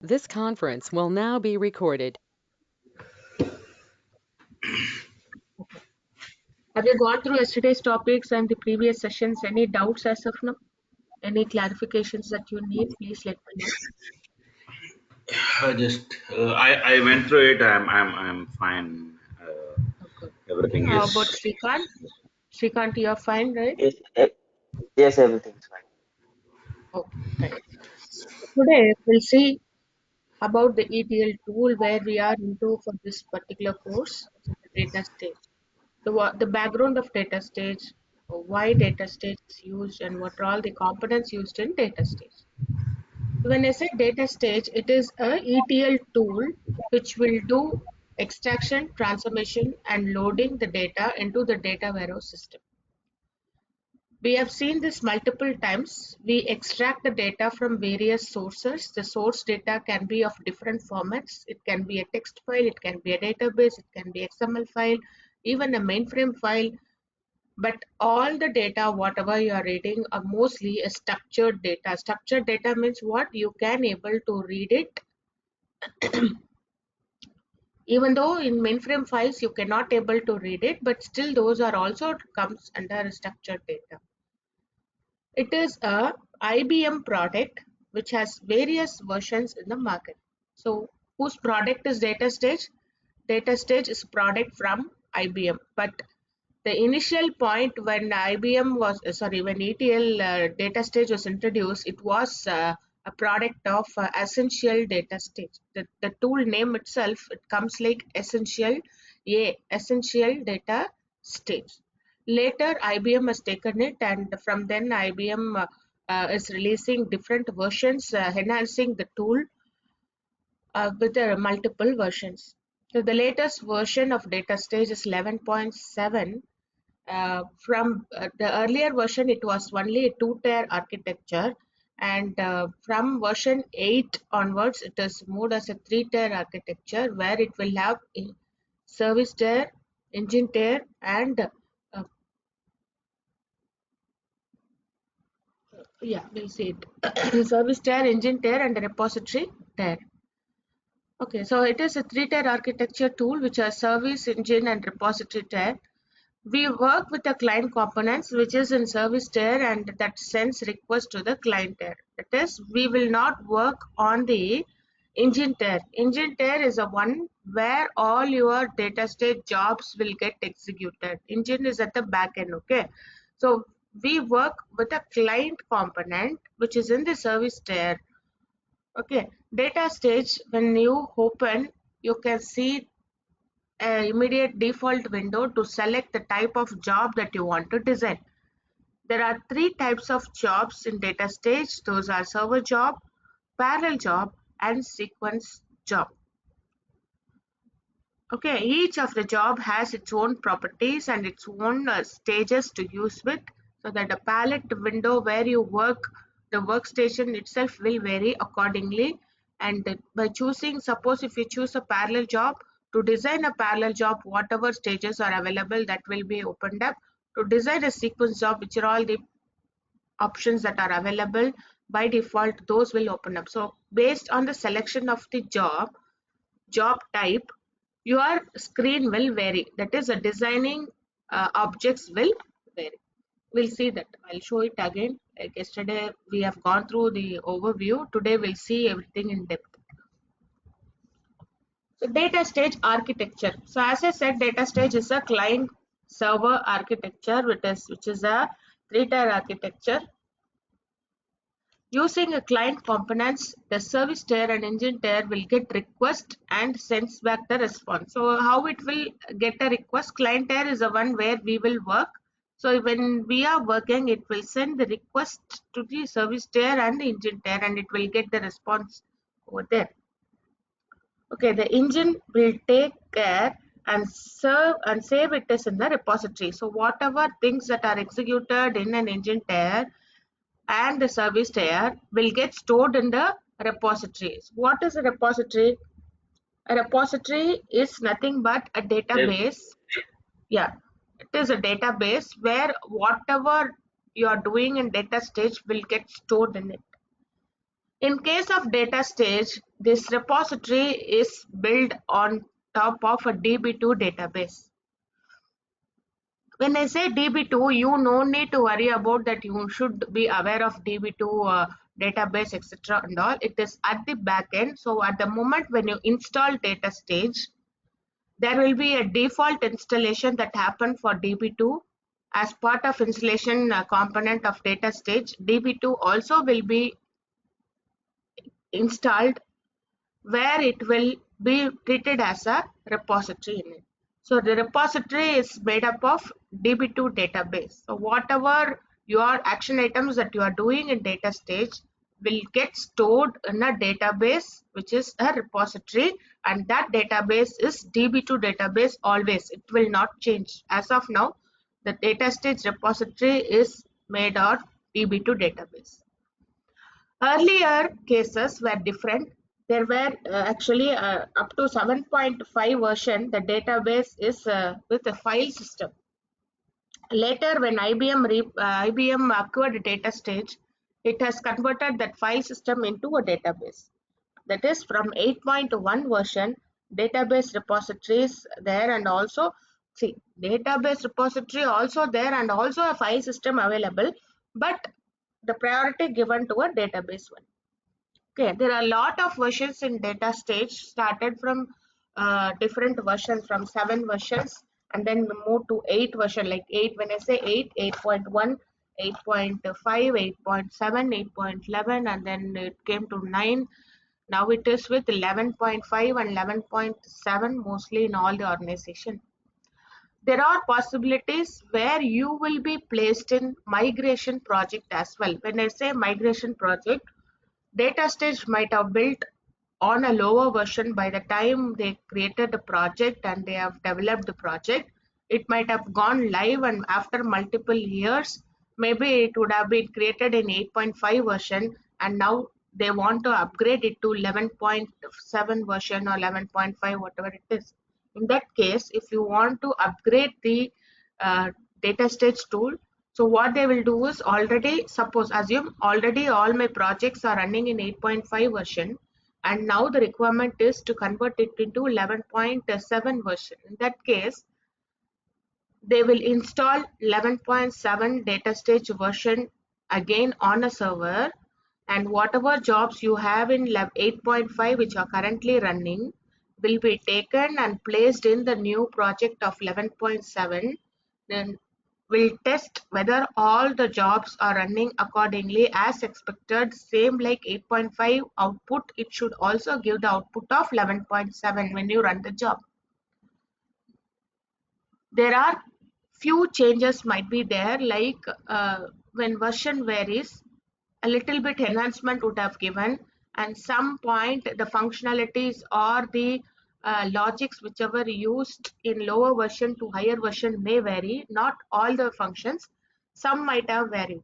This conference will now be recorded. Have you gone through yesterday's topics and the previous sessions? Any doubts as of now? Any clarifications that you need? Please let me know. I went through it. I'm fine. Okay. Okay. Everything How about is. Srikant? Srikant, you're fine, right? Yes, yes, everything's fine. Okay, right. Today we'll see about the ETL tool where we are into for this particular course, which is the data stage. The background of data stage, why data stage is used, and what are all the components used in data stage. When I say data stage, it is a ETL tool which will do extraction, transformation, and loading the data into the data warehouse system. We have seen this multiple times. We extract the data from various sources. The source data can be of different formats. It can be a text file, it can be a database, it can be XML file, even a mainframe file. But all the data, whatever you are reading, are mostly a structured data. Structured data means what? You can able to read it. Even though in mainframe files you cannot able to read it, but still those are also comes under structured data. It is a IBM product which has various versions in the market. So whose product is DataStage? DataStage is product from IBM, but the initial point when IBM was when ETL data stage was introduced, it was a product of Essential Data Stage. The tool name itself, it comes like Essential Data Stage. Later, IBM has taken it, and from then IBM is releasing different versions, enhancing the tool with multiple versions. So the latest version of data stage is 11.7. From the earlier version, it was only a two-tier architecture, and from version 8 onwards, it is moved as a three-tier architecture where it will have a service tier, engine tier, and we'll see it. Service tier, engine tier, and a repository tier. Okay, so it is a three-tier architecture tool which has service, engine, and repository tier. We work with the client components which is in service tier and that sends request to the client tier. That is, we will not work on the engine tier. Engine tier is a one where all your data stage jobs will get executed. Engine is at the back end, okay? So we work with a client component which is in the service tier. Okay, data stage, when you open, you can see immediate default window to select the type of job that you want to design. There are three types of jobs in data stage. Those are server job, parallel job, and sequence job. Okay, each of the job has its own properties and its own stages to use with, so that the palette window where you work, the workstation itself will vary accordingly. And by choosing, suppose if you choose a parallel job, to design a parallel job, whatever stages are available, that will be opened up. To design a sequence job, which are all the options that are available by default, those will open up. So based on the selection of the job type, your screen will vary. That is, a designing objects will vary. We'll see that. I'll show it again. Like yesterday, we have gone through the overview. Today, we'll see everything in depth. So, data stage architecture. So, as I said, data stage is a client server architecture, which is a three-tier architecture. Using a client components, the service tier and engine tier will get request and sends back the response. So how it will get a request? Client tier is the one where we will work. So when we are working, it will send the request to the service tier and the engine tier, and it will get the response over there. Okay, the engine will take care and serve and save it as in the repository. So whatever things that are executed in an engine tier and the service tier will get stored in the repositories. What is a repository? A repository is nothing but a Yes, database. Yeah, it is a database where whatever you are doing in data stage will get stored in it. In case of data stage, this repository is built on top of a DB2 database. When I say DB2, you no need to worry about that. You should be aware of DB2 database, etc. and all. It is at the back end. So at the moment when you install data stage, there will be a default installation that happen for DB2 as part of installation component of data stage. DB2 also will be installed where it will be treated as a repository in it. So the repository is made up of DB2 database. So whatever your action items that you are doing in data stage will get stored in a database, which is a repository, and that database is DB2 database always. It will not change. As of now, the data stage repository is made of DB2 database. Earlier cases were different. There were actually up to 7.5 version, the database is with a file system. Later, when IBM acquired data stage, it has converted that file system into a database. That is from 8.1 version, database repositories there, and also see database repository also there, and also a file system available, but the priority given to a database one. Okay, there are a lot of versions in data stage, started from different versions, from 7 versions, and then we move to 8 version, like 8, when I say 8, 8.1, 8.5, 8.7, 8.11, and then it came to 9. Now it is with 11.5 and 11.7 mostly in all the organization. There are possibilities where you will be placed in migration project as well. When I say migration project, data stage might have built on a lower version by the time they created the project and they have developed the project. It might have gone live, and after multiple years, maybe it would have been created in 8.5 version, and now they want to upgrade it to 11.7 version or 11.5, whatever it is. In that case, if you want to upgrade the data stage tool, so what they will do is, already, suppose, assume already all my projects are running in 8.5 version, and now the requirement is to convert it into 11.7 version. In that case, they will install 11.7 data stage version again on a server, and whatever jobs you have in 8.5 which are currently running will be taken and placed in the new project of 11.7. Then will test whether all the jobs are running accordingly as expected. Same like 8.5 output, it should also give the output of 11.7 when you run the job. There are few changes might be there, like when version varies, a little bit enhancement would have given, and some point the functionalities or the logics whichever used in lower version to higher version may vary. Not all the functions, some might have varied.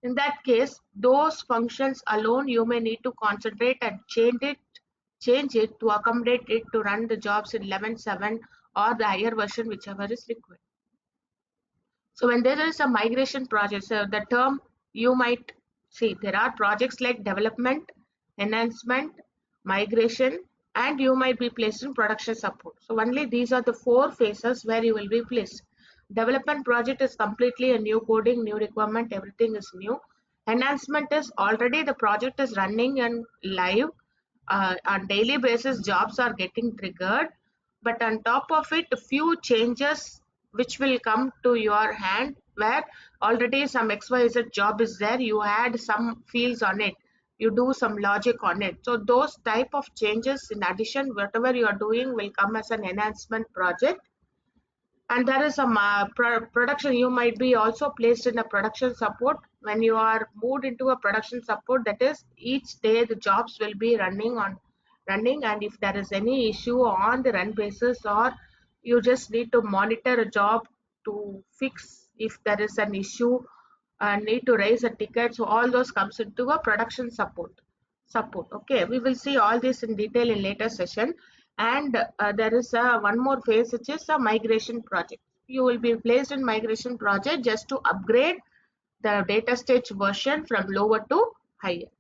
In that case, those functions alone you may need to concentrate and change it to accommodate it to run the jobs in 11.7 or the higher version whichever is required. So when there is a migration project, so the term you might see, there are projects like development, enhancement, migration, and you might be placed in production support. So only these are the 4 phases where you will be placed. Development project is completely a new coding, new requirement, everything is new. Enhancement is already the project is running and live. On daily basis, jobs are getting triggered, but on top of it, a few changes which will come to your hand, where already some XYZ job is there, you add some fields on it, you do some logic on it. So those type of changes, in addition, whatever you are doing will come as an enhancement project. And there is some production, you might be also placed in a production support. When you are moved into a production support, that is, each day the jobs will be running, and if there is any issue on the run basis, or you just need to monitor a job to fix if there is an issue, need to raise a ticket, so all those comes into a production support. Okay, we will see all this in detail in later session. And there is one more phase, which is a migration project. You will be placed in migration project just to upgrade the data stage version from lower to higher.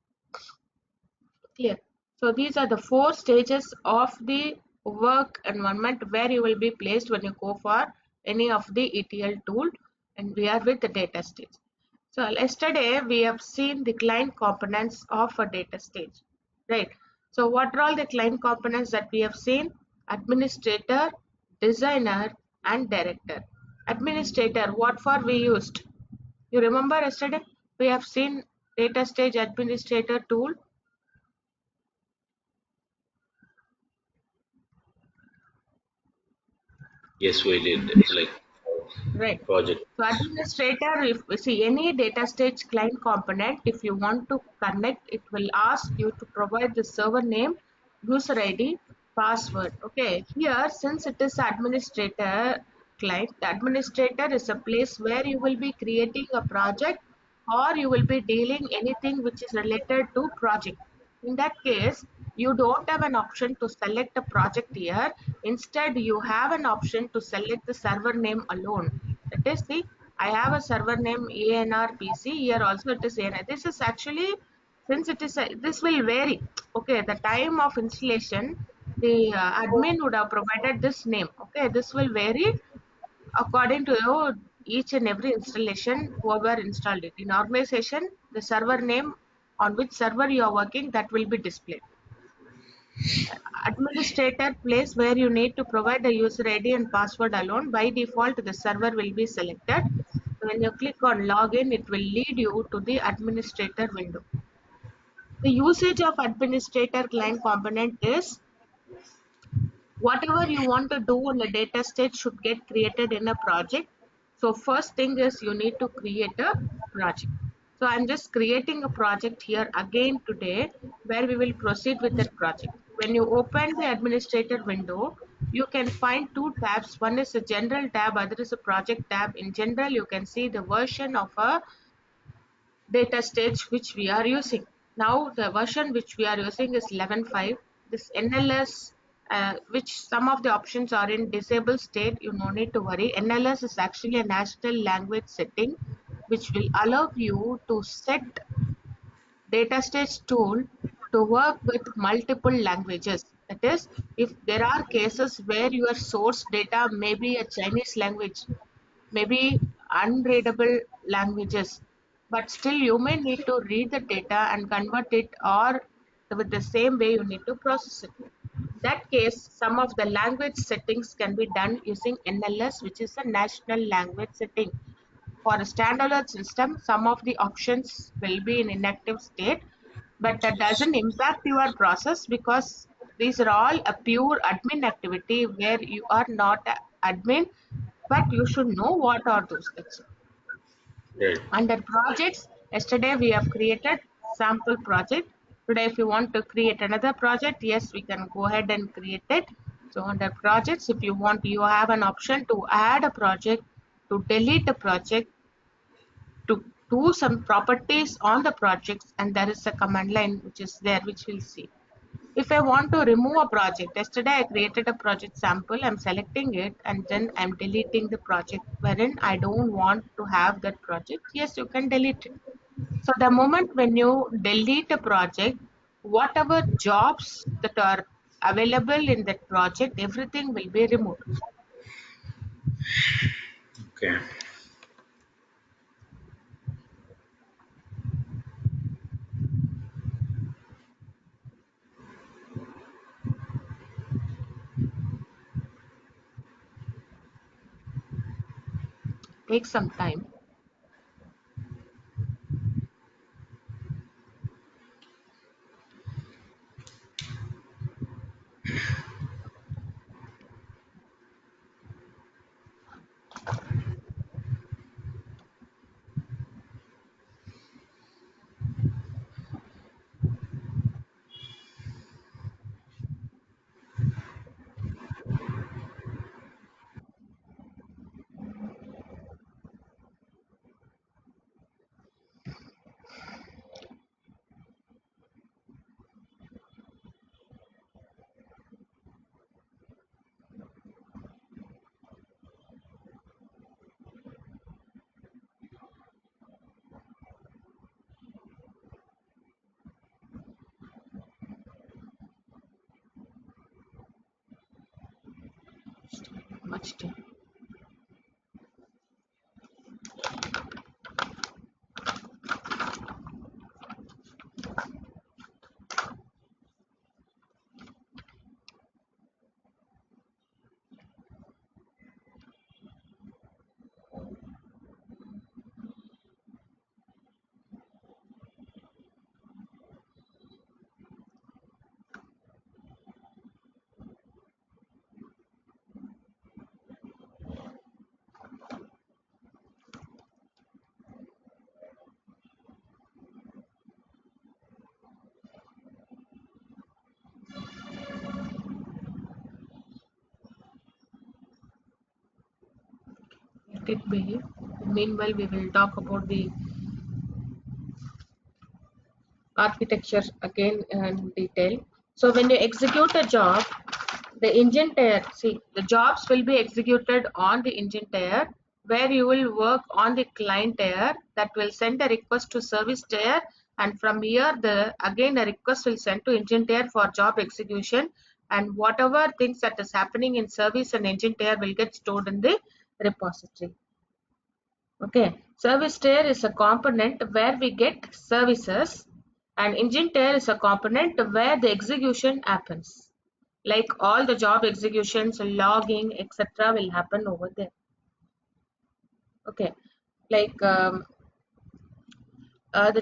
Clear? So these are the four stages of the work environment where you will be placed when you go for any of the ETL tool, and we are with the data stage. So yesterday we have seen the client components of a data stage, right? So what are all the client components that we have seen? Administrator, designer, and director. Administrator, what for we used? You remember yesterday we have seen data stage administrator tool. Yes, we did. Like Right. project. So administrator, if we see any data stage client component, if you want to connect, it will ask you to provide the server name, user ID, password. Okay. Here, since it is administrator client, the administrator is a place where you will be creating a project or you will be dealing anything which is related to project. In that case, you don't have an option to select a project here. Instead, you have an option to select the server name alone. That is, see, I have a server name ANRPC. Here also it is ANR. This is actually, since it is, this will vary. Okay, the time of installation, the admin would have provided this name. Okay, this will vary according to each and every installation, whoever installed it. In organization, the server name on which server you are working, that will be displayed. Administrator place where you need to provide the user ID and password alone. By default, the server will be selected. When you click on login, it will lead you to the administrator window. The usage of administrator client component is whatever you want to do on the data stage should get created in a project. So first thing is you need to create a project. So I'm just creating a project here again today where we will proceed with that project. When you open the administrator window, you can find two tabs. One is a general tab, other is a project tab. In general, you can see the version of a data stage which we are using. Now the version which we are using is 11.5. This NLS, which some of the options are in disabled state, you no need to worry. NLS is actually a national language setting which will allow you to set data stage tool to work with multiple languages. That is, if there are cases where your source data may be a Chinese language, maybe unreadable languages, but still you may need to read the data and convert it, or with the same way you need to process it. In that case, some of the language settings can be done using NLS, which is a national language setting. For a standalone system, some of the options will be in inactive state, but that doesn't impact your process because these are all a pure admin activity where you are not a admin, but you should know what are those. That's it. Right. Under projects, yesterday we have created sample project. Today, if you want to create another project, yes, we can go ahead and create it. So under projects, if you want, you have an option to add a project, to delete a project, to do some properties on the projects, and there is a command line which is there, which we'll see. If I want to remove a project, yesterday I created a project sample, I'm selecting it and then I'm deleting the project wherein I don't want to have that project. Yes, you can delete it. So the moment when you delete a project, whatever jobs that are available in that project, everything will be removed. Okay. Take some time. Much time. Let it be. Meanwhile, we will talk about the architecture again in detail. So when you execute a job, the engine tier, see, the jobs will be executed on the engine tier where you will work on the client tier that will send a request to service tier, and from here the again a request will send to engine tier for job execution, and whatever things that is happening in service and engine tier will get stored in the repository. Okay, service tier is a component where we get services, and engine tier is a component where the execution happens. Like all the job executions, logging, etc. will happen over there. Okay, like the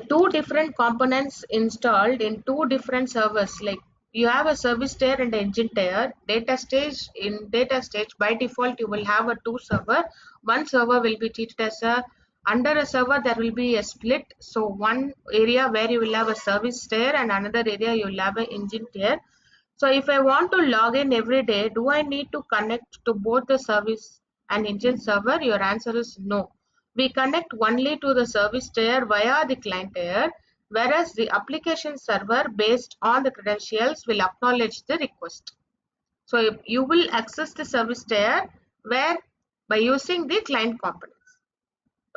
two different components installed in two different servers. Like you have a service tier and engine tier. Data stage, in data stage by default you will have a two server. One server will be treated as a, under a server there will be a split. So one area where you will have a service tier and another area you will have an engine tier. So if I want to log in every day, do I need to connect to both the service and engine server? Your answer is no. We connect only to the service tier via the client tier, whereas the application server based on the credentials will acknowledge the request. So you will access the service tier where by using the client components.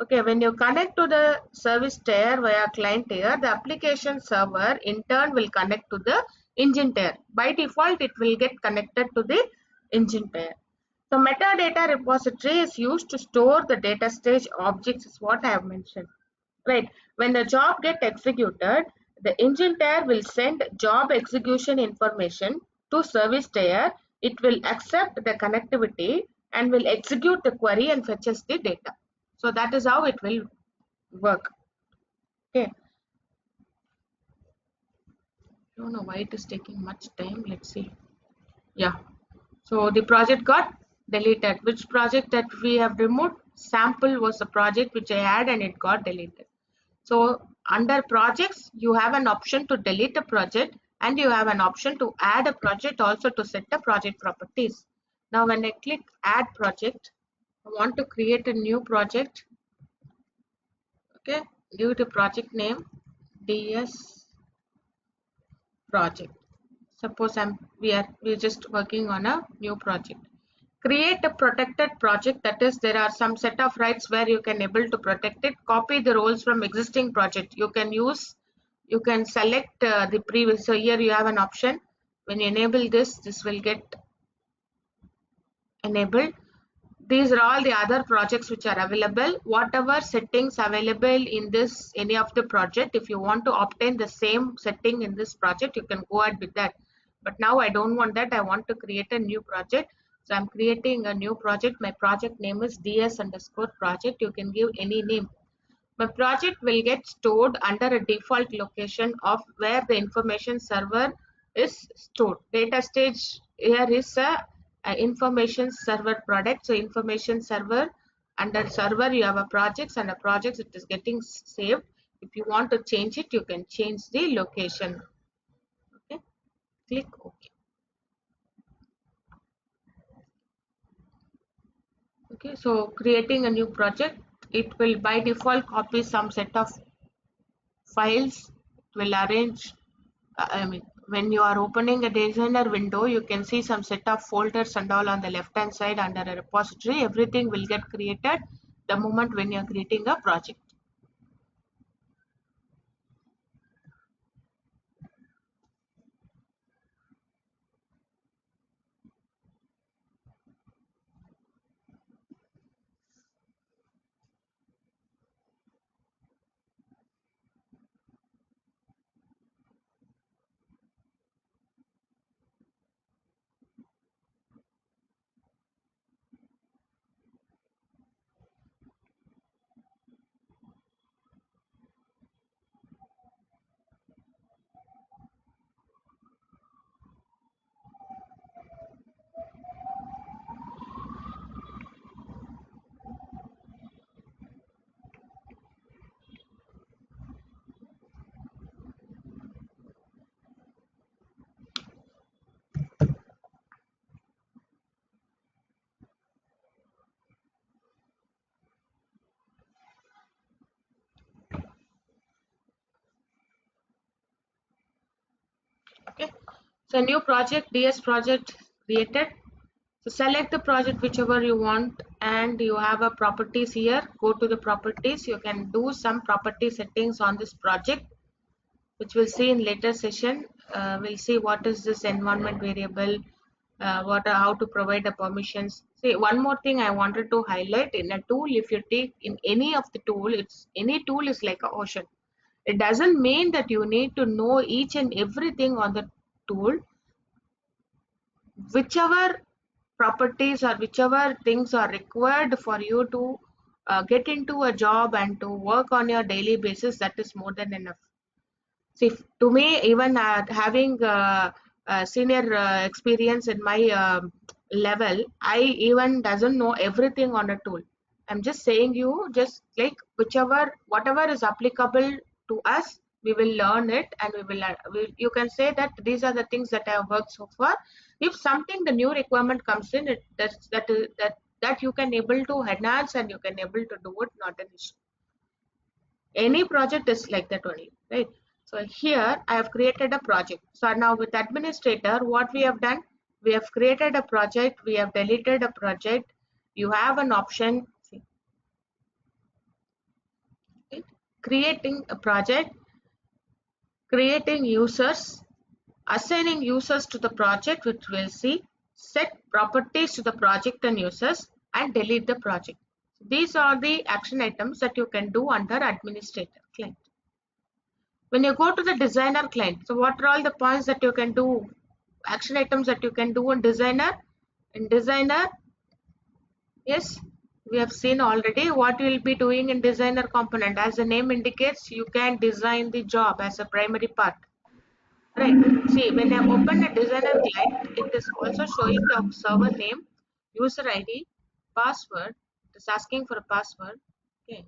Okay, when you connect to the service tier via client tier, the application server in turn will connect to the engine tier. By default, it will get connected to the engine tier. So metadata repository is used to store the data stage objects is what I have mentioned. Right. When the job get executed, the engine tier will send job execution information to service tier. It will accept the connectivity and will execute the query and fetches the data. So that is how it will work. Okay. I don't know why it is taking much time. Let's see. Yeah. So the project got deleted. Which project that we have removed? Sample was the project which I had and it got deleted. So under projects, you have an option to delete a project and you have an option to add a project also to set the project properties. Now when I click add project, I want to create a new project. Okay, give the project name DS project. Suppose we're just working on a new project. Create a protected project, that is there are some set of rights where you can able to protect it. Copy the roles from existing project. You can select the previous. So here you have an option. When you enable this will get enabled. These are all the other projects which are available. Whatever settings available in this any of the project, if you want to obtain the same setting in this project, you can go ahead with that. But now I don't want that. I want to create a new project. So I'm creating a new project. My project name is ds underscore project. You can give any name. My project will get stored under a default location of where the information server is stored. Data stage here is a information server product. So information server, under server you have a projects, and a project it is getting saved. If you want to change it, you can change the location. Okay, click OK. Okay, so creating a new project, it will by default copy some set of files. It will arrange, I mean, when you are opening a designer window, you can see some set of folders and all on the left hand side under a repository. Everything will get created the moment when you are creating a project. So new project, DS project created. So select the project whichever you want, and you have a properties here. Go to the properties. You can do some property settings on this project, which we'll see in later session. We'll see what is this environment variable, how to provide the permissions. See, one more thing I wanted to highlight in a tool. If you take in any of the tool, it's any tool is like a ocean. It doesn't mean that you need to know each and everything on the tool. Whichever properties or whichever things are required for you to get into a job and to work on your daily basis, that is more than enough. See, to me, even having senior experience in my level, I even doesn't know everything on a tool. I'm just saying you just like whatever is applicable to us, we will learn it, and you can say that these are the things that I have worked so far. If something the new requirement comes in, that you can able to enhance and you can able to do it, not an issue. Any project is like that only, right? So here I have created a project. So now with administrator, what we have done, we have created a project, we have deleted a project. You have an option, see, right? Creating a project, creating users, assigning users to the project, which we'll see, set properties to the project and users, and delete the project. These are the action items that you can do under administrator client. When you go to the designer client, so what are all the points that you can do, action items that you can do in designer? In designer, yes, we have seen already what you will be doing in designer component. As the name indicates, you can design the job as a primary part. Right. See, when I open a designer client, it is also showing the server name, user ID, password. It is asking for a password. Okay.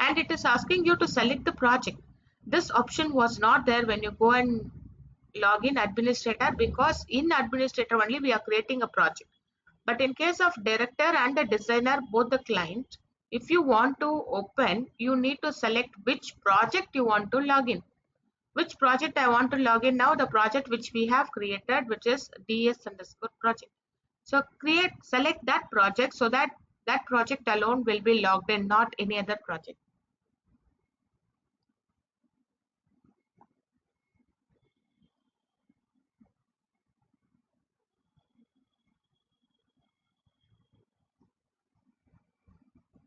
And it is asking you to select the project. This option was not there when you go and log in administrator, because in administrator only we are creating a project. But in case of director and the designer, both the client, if you want to open, you need to select which project you want to log in. Which project I want to log in now? The project which we have created, which is ds underscore project. So select that project, so that that project alone will be logged in, not any other project.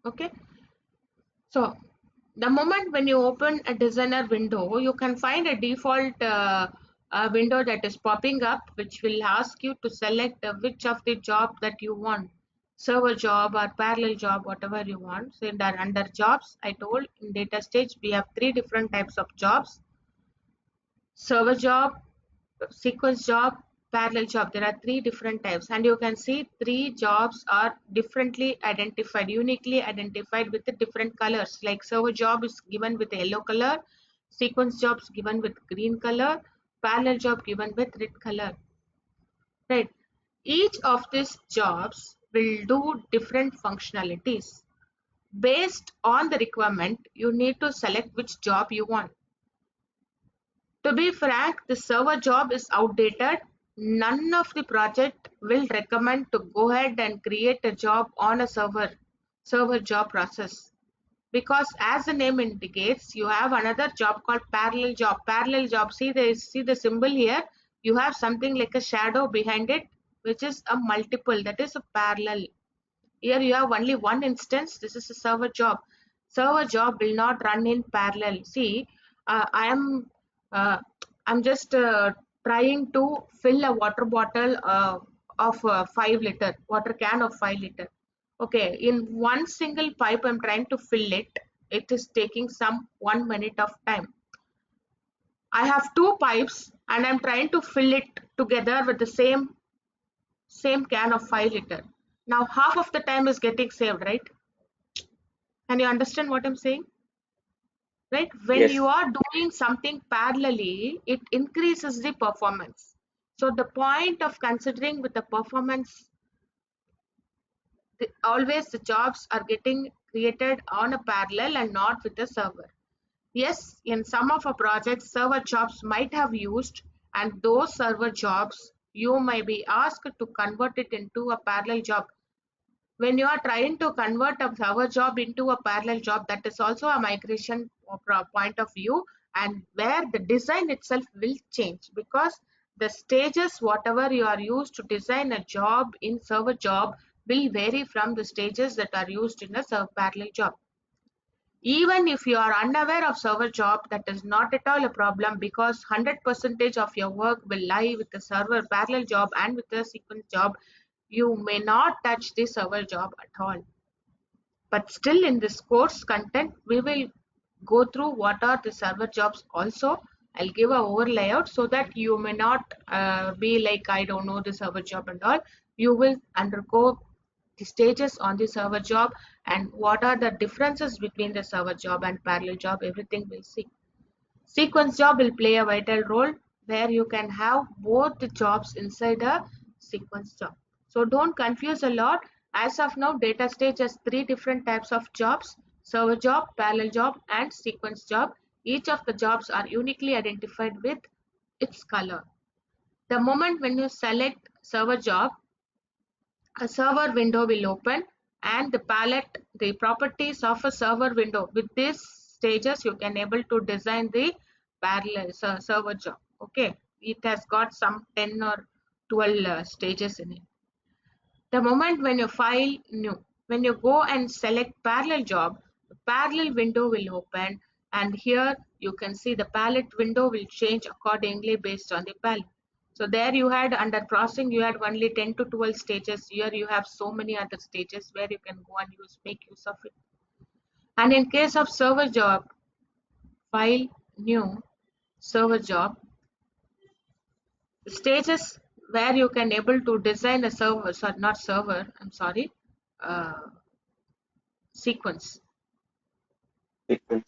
Okay. So the moment when you open a designer window, you can find a default window that is popping up, which will ask you to select which of the job that you want, server job or parallel job, whatever you want. So in that under jobs, I told in data stage we have three different types of jobs: server job, sequence job, parallel job. There are three different types, and you can see three jobs are differently identified, uniquely identified with the different colors. Like server job is given with a yellow color, sequence jobs given with green color, parallel job given with red color. Right. Each of these jobs will do different functionalities. Based on the requirement, you need to select which job you want. To be frank, the server job is outdated. None of the project will recommend to go ahead and create a job on a server job process, because as the name indicates, you have another job called parallel job. Parallel job, see the symbol here. You have something like a shadow behind it, which is a multiple, that is a parallel. Here you have only one instance. This is a server job. Server job will not run in parallel. See, I am uh, I'm just trying to fill a water bottle of 5 liter water can of 5 liter. Okay, in one single pipe I'm trying to fill it. It is taking some 1 minute of time. I have two pipes and I'm trying to fill it together with the same can of 5 liter. Now half of the time is getting saved, right? Can you understand what I'm saying? Right? When Yes. you are doing something parallelly, it increases the performance. So the point of considering with the performance, always the jobs are getting created on a parallel and not with the server. Yes, in some of our projects, server jobs might have used, and those server jobs you may be asked to convert it into a parallel job. When you are trying to convert a server job into a parallel job, that is also a migration point of view, and where the design itself will change, because the stages whatever you are used to design a job in server job will vary from the stages that are used in a parallel job. Even if you are unaware of server job, that is not at all a problem, because 100% of your work will lie with the server parallel job and with the sequence job. You may not touch the server job at all. But still, in this course content, we will go through what are the server jobs also. I'll give a over layout so that you may not be like, I don't know the server job and all. You will undergo the stages on the server job and what are the differences between the server job and parallel job, everything we'll see. Sequence job will play a vital role where you can have both the jobs inside a sequence job. So don't confuse a lot. As of now, data stage has three different types of jobs: server job, parallel job, and sequence job. Each of the jobs are uniquely identified with its color. The moment when you select server job, a server window will open, and the palette, the properties of a server window. With these stages, you can able to design the parallel server job. Okay, it has got some 10 or 12 stages in it. The moment when you file new, when you go and select parallel job, the parallel window will open, and here you can see the palette window will change accordingly based on the palette. So there you had under processing, you had only 10 to 12 stages. Here you have so many other stages where you can go and make use of it. And in case of server job, file new server job, the stages where you can able to design a server, sorry, not server, I'm sorry, uh, sequence, Sequence.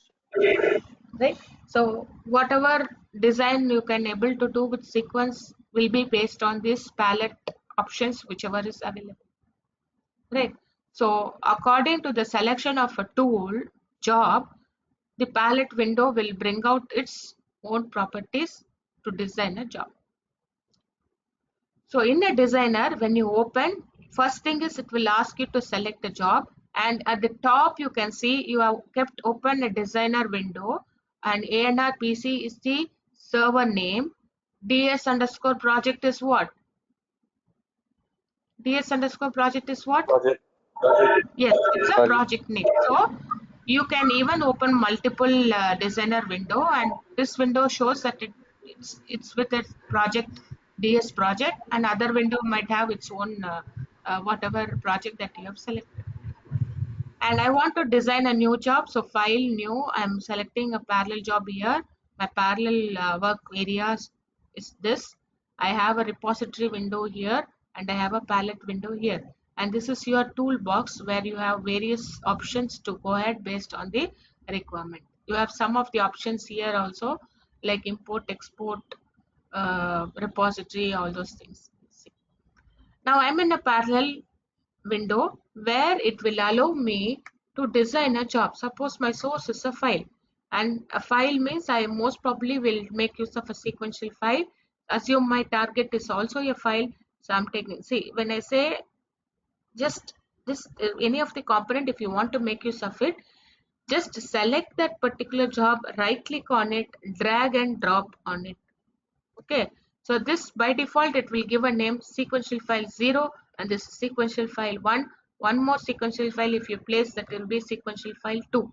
right? So whatever design you can able to do with sequence will be based on this palette options whichever is available, right? So according to the selection of a tool job, the palette window will bring out its own properties to design a job. So in a designer, when you open, first thing is it will ask you to select a job, and at the top you can see you have kept open a designer window, and ANR PC is the server name. DS underscore project is what? DS underscore project is what? Project. Yes, it's a Project. project name. So you can even open multiple designer window, and this window shows that it's with a project, DS project, and other window might have its own whatever project that you have selected. And I want to design a new job, so file new, I'm selecting a parallel job here. My parallel work areas is this. I have a repository window here, and I have a palette window here, and this is your toolbox where you have various options to go ahead based on the requirement. You have some of the options here also, like import, export, repository, all those things. Now I'm in a parallel window where it will allow me to design a job. Suppose my source is a file, and a file means I most probably will make use of a sequential file. Assume my target is also a file. So I'm taking, see, when I say just this, any of the component, if you want to make use of it, just select that particular job, right click on it, drag and drop on it. Okay, so this by default it will give a name sequential file 0, and this sequential file 1. One more sequential file if you place, that will be sequential file 2.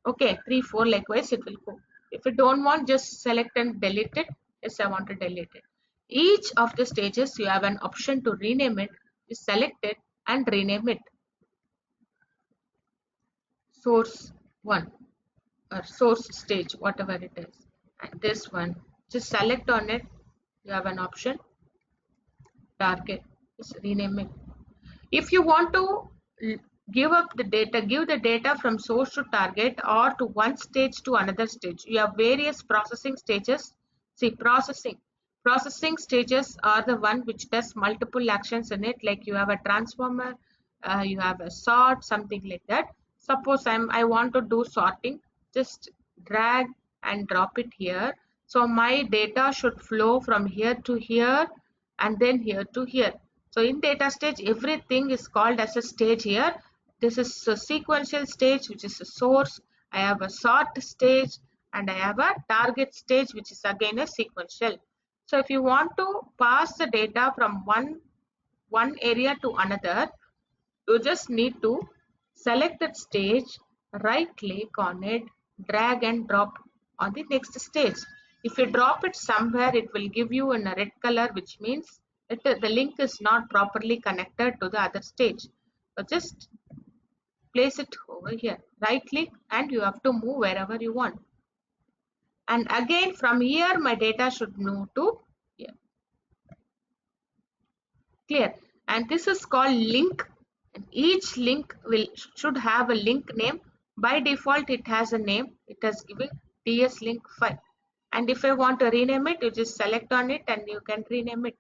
Okay, 3 4 likewise it will go. If you don't want, just select and delete it. Yes, I want to delete it. Each of the stages you have an option to rename it. You select it and rename it. Source 1 or source stage, whatever it is. And this one, just select on it. You have an option target, just rename it. If you want to give up the data, give the data from source to target or to one stage to another stage, you have various processing stages. See, processing stages are the one which does multiple actions in it, like you have a transformer, you have a sort, something like that. Suppose I want to do sorting, just drag and drop it here. So my data should flow from here to here and then here to here. So in data stage, everything is called as a stage here. This is a sequential stage, which is a source. I have a sort stage and I have a target stage, which is again a sequential. So if you want to pass the data from one area to another, you just need to select that stage, right click on it, drag and drop on the next stage. If you drop it somewhere, it will give you in a red color, which means the link is not properly connected to the other stage. So just place it over here, right click, and you have to move wherever you want. And again from here my data should move to here. Clear? And this is called link, and each link should have a link name. By default it has a name, it has given ts link file, and if I want to rename it, you just select on it and you can rename it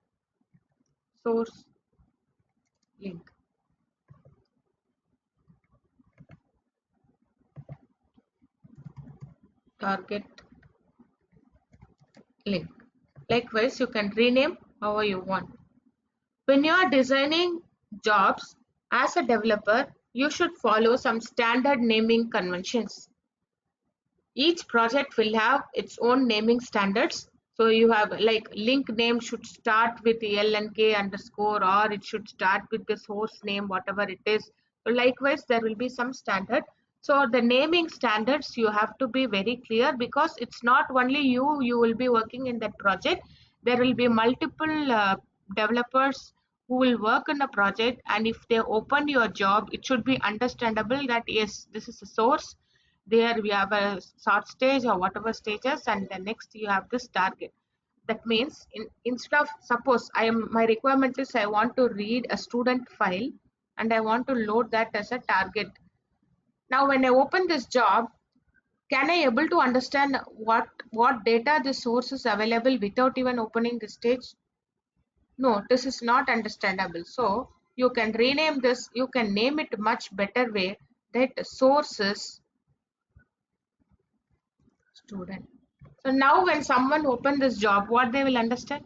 source link, target link. Likewise you can rename however you want. When you are designing jobs as a developer, you should follow some standard naming conventions. Each project will have its own naming standards. So you have like link name should start with LNK underscore, or it should start with the source name, whatever it is. So likewise, there will be some standard. So the naming standards, you have to be very clear, because it's not only you will be working in that project. There will be multiple developers who will work in a project, and if they open your job, it should be understandable that yes, this is a source, there we have a sort stage or whatever stages, and the next you have this target. That means instead of, suppose my requirement is I want to read a student file and I want to load that as a target. Now when I open this job, can I able to understand what data the source is available without even opening the stage? No, this is not understandable. So you can rename this, you can name it much better way, that sources student. So now when someone open this job, what they will understand?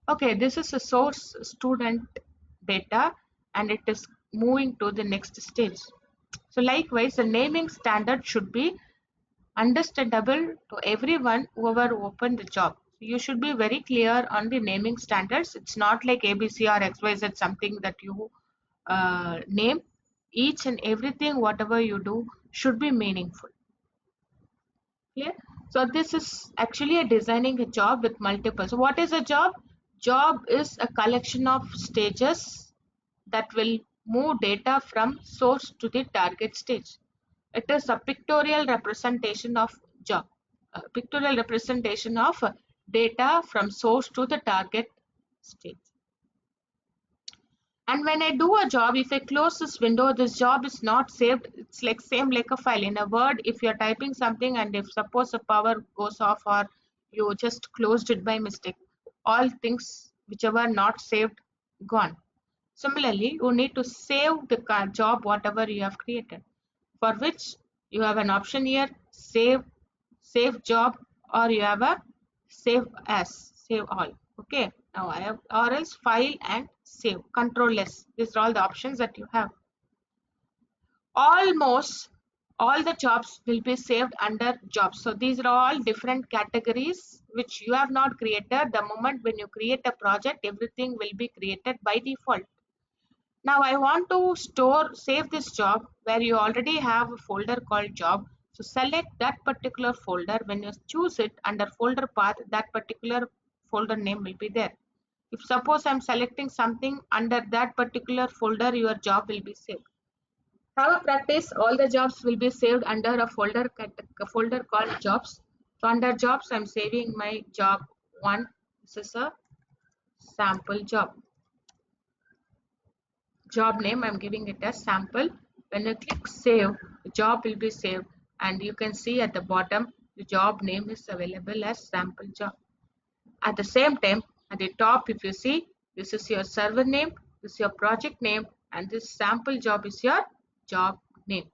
Okay, this is a source student data and it is moving to the next stage. So likewise, the naming standard should be understandable to everyone whoever opened the job. You should be very clear on the naming standards. It's not like ABC or XYZ, something that you name. Each and everything, whatever you do, should be meaningful. Clear? So this is actually a designing a job with multiple. So what is a job? Job is a collection of stages that will move data from source to the target stage. It is a pictorial representation of job, a pictorial representation of data from source to the target stage. And when I do a job, if I close this window, this job is not saved. It's like same like a file. In a Word, if you're typing something and if suppose the power goes off or you just closed it by mistake, all things whichever are not saved, gone. Similarly, you need to save the job whatever you have created, for which you have an option here, save job, or you have a save as, save all. Okay, now I have, or else file and save, control S. These are all the options that you have. Almost all the jobs will be saved under jobs. So these are all different categories which you have not created. The moment when you create a project, everything will be created by default. Now I want to save this job where you already have a folder called job. So select that particular folder. When you choose it under folder path, that particular folder name will be there. If suppose I'm selecting something under that particular folder, your job will be saved. Have a practice, all the jobs will be saved under a folder called jobs. So under jobs, I'm saving my job 1. This is a sample job. Job name, I'm giving it as sample. When you click save, the job will be saved, and you can see at the bottom the job name is available as sample job. At the same time, at the top, if you see, this is your server name, this is your project name, and this sample job is your job name.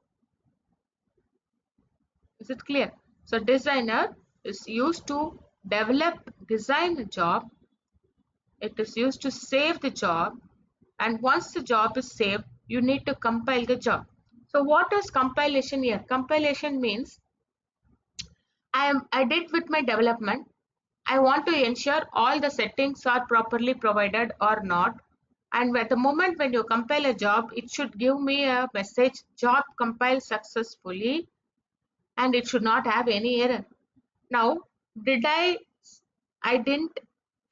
Is it clear? So designer is used to design a job. It is used to save the job, and once the job is saved, you need to compile the job. So what is compilation here? Compilation means I did with my development. I want to ensure all the settings are properly provided or not. And at the moment when you compile a job, it should give me a message, job compiled successfully, and it should not have any error. Now, did I didn't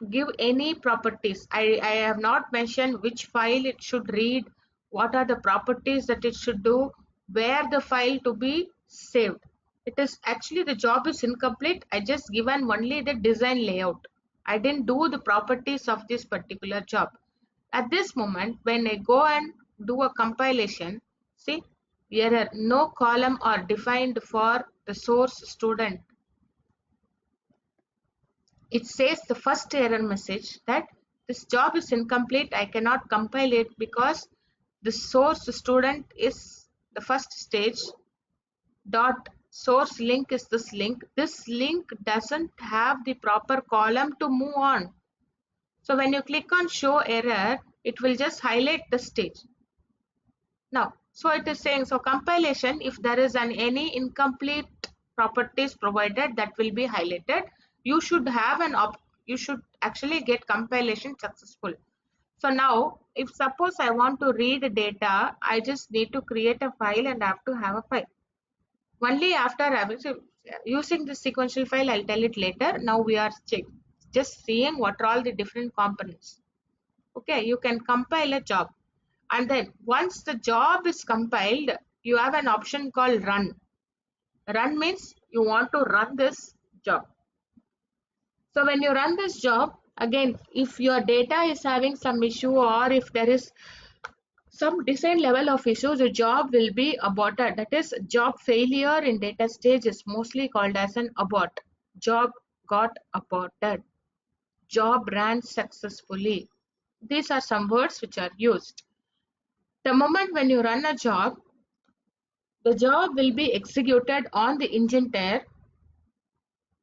give any properties. I have not mentioned which file it should read, what are the properties that it should do, where the file to be saved. It is actually the job is incomplete. I just given only the design layout. I didn't do the properties of this particular job. At this moment, when I go and do a compilation, see, error, no column are defined for the source student. It says the first error message that this job is incomplete. I cannot compile it because the source student is the first stage. Dot source link is this link. This link doesn't have the proper column to move on. So when you click on show error, it will just highlight the stage. Now, so it is saying, so compilation, if there is any incomplete properties provided, that will be highlighted. You should have you should actually get compilation successful. So now, if suppose I want to read data, I just need to create a file and I have to have a file. Only after having, so using the sequential file, I'll tell it later. Now we are just seeing what are all the different components. Okay, you can compile a job, and then once the job is compiled, you have an option called run. Run means you want to run this job. So when you run this job, again, if your data is having some issue or if there is some design level of issue, the job will be aborted. That is, job failure in data stage is mostly called as an abort. Job got aborted. Job ran successfully. These are some words which are used. The moment when you run a job, the job will be executed on the engine tier,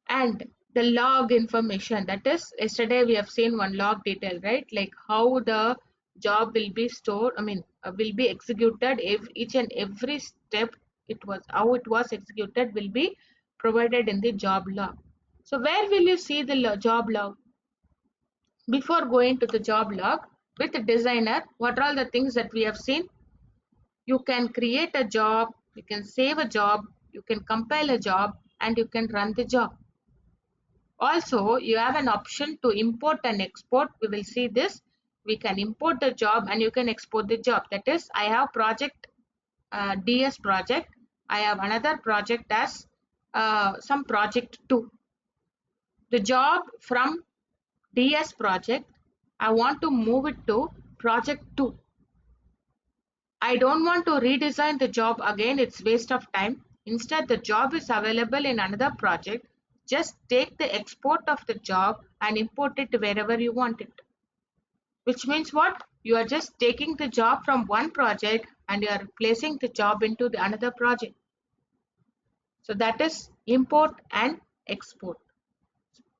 and the log information, that is, yesterday we have seen one log detail, right? Like how the job will be stored, will be executed, if each and every step it was, how it was executed will be provided in the job log. So where will you see the job log? Before going to the job log, with the designer, what are all the things that we have seen? You can create a job, you can save a job, you can compile a job, and you can run the job. Also, you have an option to import and export. We will see this. We can import the job and you can export the job. That is, I have project DS project. I have another project as some project 2. The job from DS project, I want to move it to project 2. I don't want to redesign the job again, it's waste of time. Instead, the job is available in another project. Just take the export of the job and import it wherever you want it. Which means what? You are just taking the job from one project and you are placing the job into the another project. So that is import and export.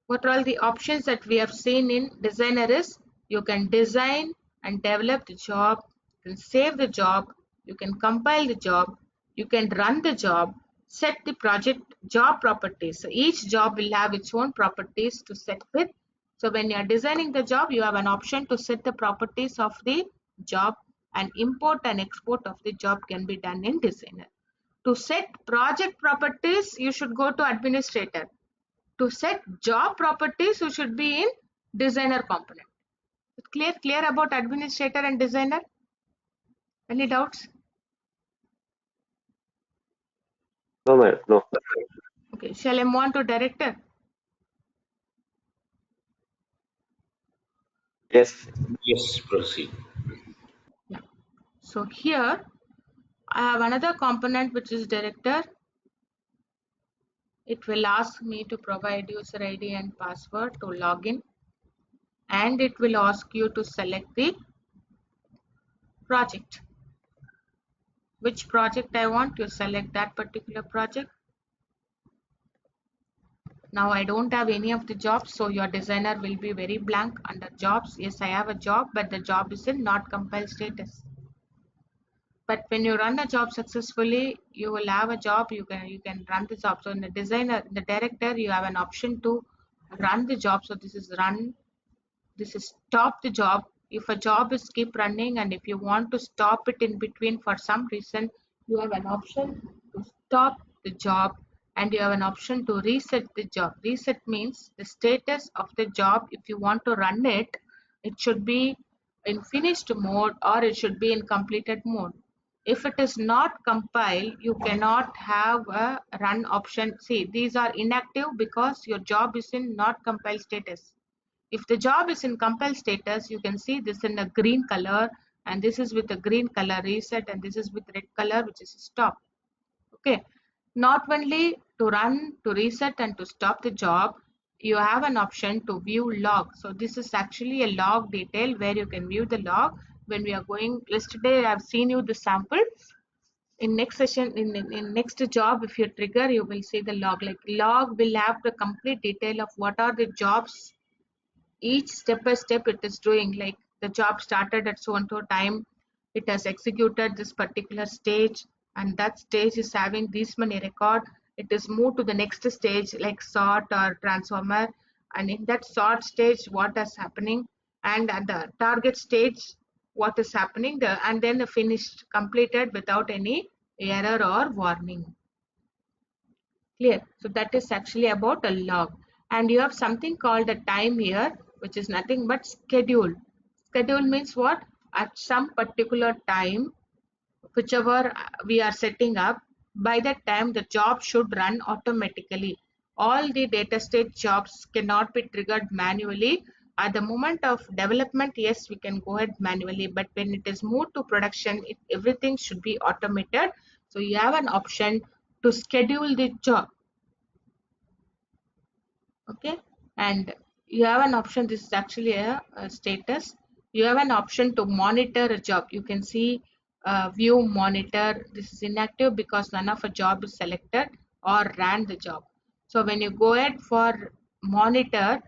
What are all the options that we have seen in designer is, you can design and develop the job, you can save the job, you can compile the job, you can run the job, set the project job properties. So each job will have its own properties to set with. So when you are designing the job, you have an option to set the properties of the job, and import and export of the job can be done in designer. To set project properties, you should go to administrator. To set job properties, you should be in designer component. Clear about administrator and designer? Any doubts? No, madam. No. Okay, shall I move on to director? Yes. Yes, proceed. Yeah. So here I have another component which is director. It will ask me to provide user ID and password to login, and it will ask you to select the project. Which project I want, you select that particular project. Now I don't have any of the jobs, so your designer will be very blank under jobs. Yes, I have a job, but the job is in not compiled status. But when you run a job successfully, you will have a job, you can run the job. So in the designer, the director, you have an option to run the job. So this is run, this is stop the job. If a job is keep running and if you want to stop it in between for some reason, you have an option to stop the job, and you have an option to reset the job. Reset means the status of the job. If you want to run it, it should be in finished mode or it should be in completed mode. If it is not compiled, you cannot have a run option. See, these are inactive because your job is in not compiled status. If the job is in compile status, you can see this in a green color, and this is with a green color reset, and this is with red color, which is stop. Okay. Not only to run, to reset, and to stop the job, you have an option to view log. So this is actually a log detail where you can view the log. When we are going, yesterday I've seen you the sample. In next session, in next job, if you trigger, you will see the log. Like log will have the complete detail of what are the jobs, each step by step it is doing. Like the job started at so and so time, it has executed this particular stage, and that stage is having this many record. It is moved to the next stage like sort or transformer, and in that sort stage what is happening, and at the target stage what is happening, and then the finished completed without any error or warning. Clear? So that is actually about a log. And you have something called a time here, which is nothing but schedule. Schedule means what? At some particular time, whichever we are setting up, by that time the job should run automatically. All the data stage jobs cannot be triggered manually. At the moment of development, yes, we can go ahead manually, but when it is moved to production, everything should be automated. So you have an option to schedule the job. Okay, and you have an option, this is actually a status. You have an option to monitor a job. You can see view monitor. This is inactive because none of a job is selected or ran the job. So when you go ahead for monitor,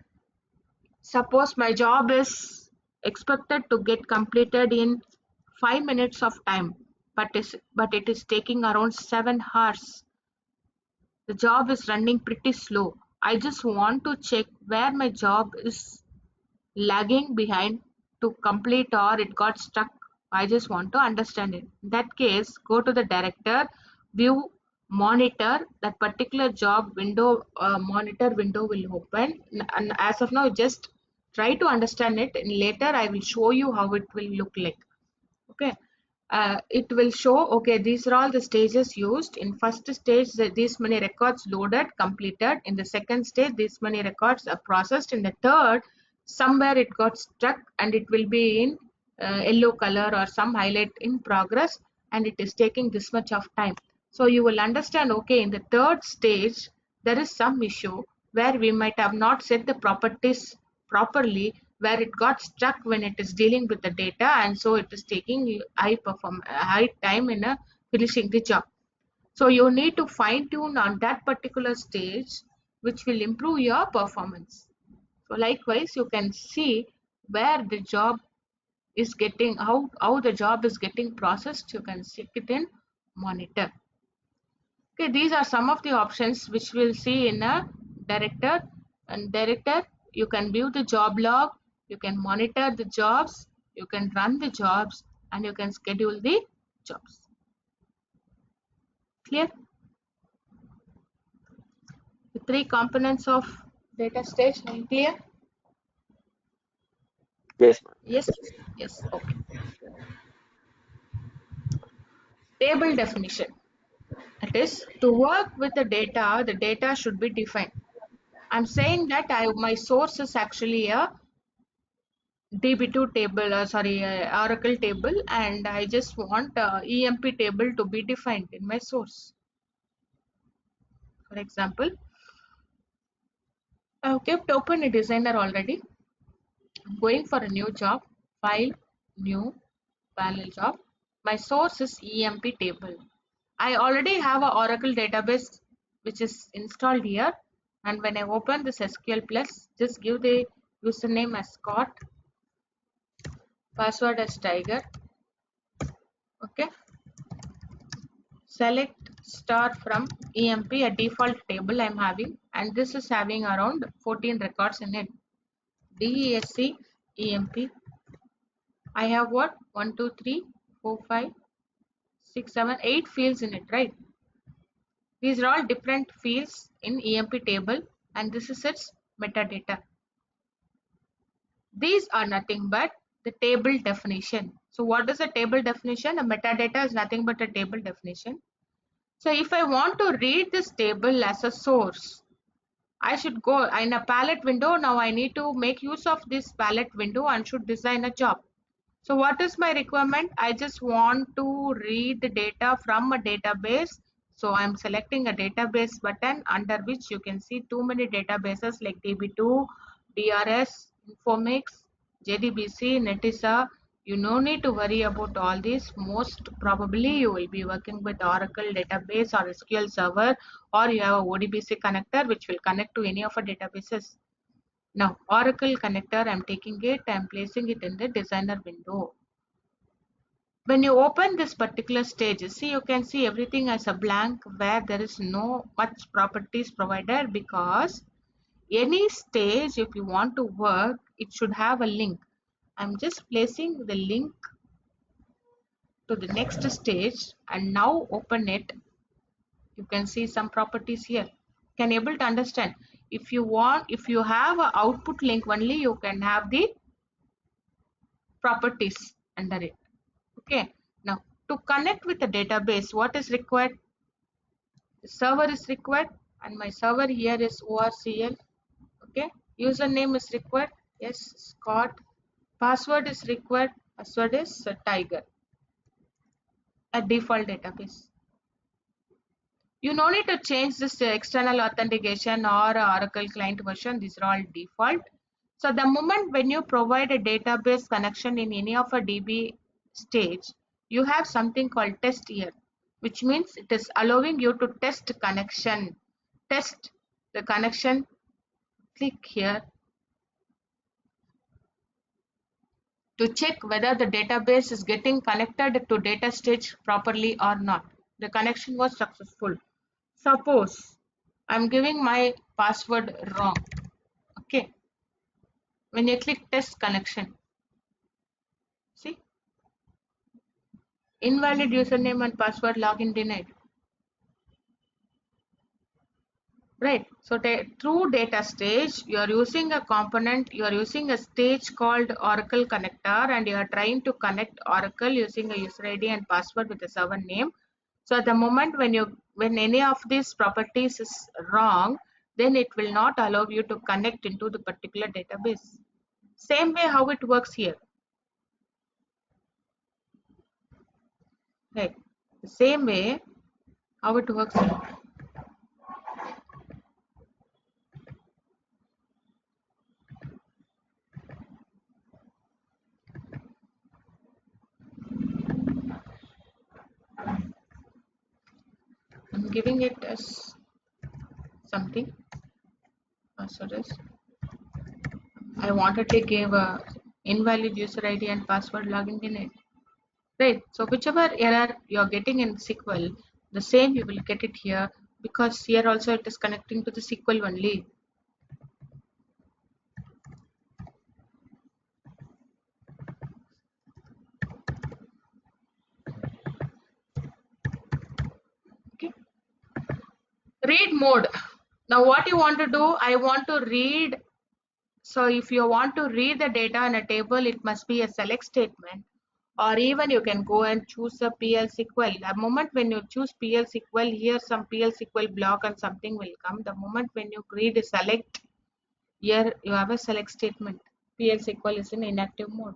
suppose my job is expected to get completed in 5 minutes of time, but it is taking around 7 hours. The job is running pretty slow. I just want to check where my job is lagging behind to complete or it got stuck. I just want to understand it. In that case, go to the director, view, monitor. That particular job window, monitor window will open. And as of now, just try to understand it. And later, I will show you how it will look like. Okay. It will show, okay, these are all the stages used. In first stage, these many records loaded, completed. In the second stage, these many records are processed. In the third, somewhere it got stuck and it will be in yellow color or some highlight in progress, and it is taking this much of time. So you will understand, okay, in the third stage, there is some issue where we might have not set the properties properly, where it got stuck when it is dealing with the data, and so it is taking high time in finishing the job. So you need to fine tune on that particular stage, which will improve your performance. So likewise, you can see where the job is getting, how the job is getting processed. You can check it in monitor. Okay, these are some of the options which we'll see in a director. And director, you can view the job log, you can monitor the jobs, you can run the jobs, and you can schedule the jobs. Clear? The three components of data stage, clear? Yes, ma'am. Yes, yes, okay. Table definition. That is, to work with the data should be defined. I'm saying that my source is actually a DB2 table, Oracle table, and I just want EMP table to be defined in my source. For example, I've kept open a designer already. I'm going for a new job, file, new, parallel job. My source is EMP table. I already have an Oracle database which is installed here. And when I open this SQL Plus, just give the username as Scott, password as Tiger. Okay. Select star from EMP, a default table I'm having, and this is having around 14 records in it. DESC EMP. I have what? 1, 2, 3, 4, 5, 6, 7, 8 fields in it, right? These are all different fields in EMP table, and this is its metadata. These are nothing but the table definition. So what is a table definition? A metadata is nothing but a table definition. So if I want to read this table as a source, I should go in a palette window. Now I need to make use of this palette window and should design a job. So what is my requirement? I just want to read the data from a database. So I'm selecting a database button under which you can see too many databases like DB2, DRS, Infomix, JDBC, Netissa. You no need to worry about all these. Most probably you will be working with Oracle database or SQL server, or you have a ODBC connector which will connect to any of our databases. Now Oracle connector, I'm taking it, I'm placing it in the designer window. When you open this particular stage, see, you can see everything as a blank where there is no much properties provided, because any stage, if you want to work, it should have a link. I'm just placing the link to the next stage and now open it. You can see some properties here. Can able to understand? If you want, if you have a output link only, you can have the properties under it. Okay. Now to connect with the database, what is required? The server is required, and my server here is ORCL. Okay. Username is required. Yes, Scott. Password is required. Password is Tiger. A default database. You no need to change this external authentication or Oracle client version. These are all default. So the moment when you provide a database connection in any of a DB stage, you have something called test here, which means it is allowing you to test connection. Test the connection. Click here to check whether the database is getting connected to data stage properly or not. The connection was successful. Suppose I'm giving my password wrong. Okay. When you click test connection, see, invalid username and password login denied. Right. So through data stage, you are using a component, you are using a stage called Oracle connector, and you are trying to connect Oracle using a user ID and password with a server name. So at the moment when any of these properties is wrong, then it will not allow you to connect into the particular database. Same way how it works here. Right. The same way how it works here. I'm giving it as something. Password is, I wanted to give a invalid user ID and password login in it. Right. So whichever error you're getting in SQL, the same you will get it here, because here also it is connecting to the SQL only. Okay. Read mode. Now what you want to do, I want to read. So if you want to read the data in a table, it must be a select statement, or even you can go and choose a PL SQL. The moment when you choose PL SQL, here some PL SQL block and something will come. The moment when you read a select, here you have a select statement. PL SQL is in inactive mode.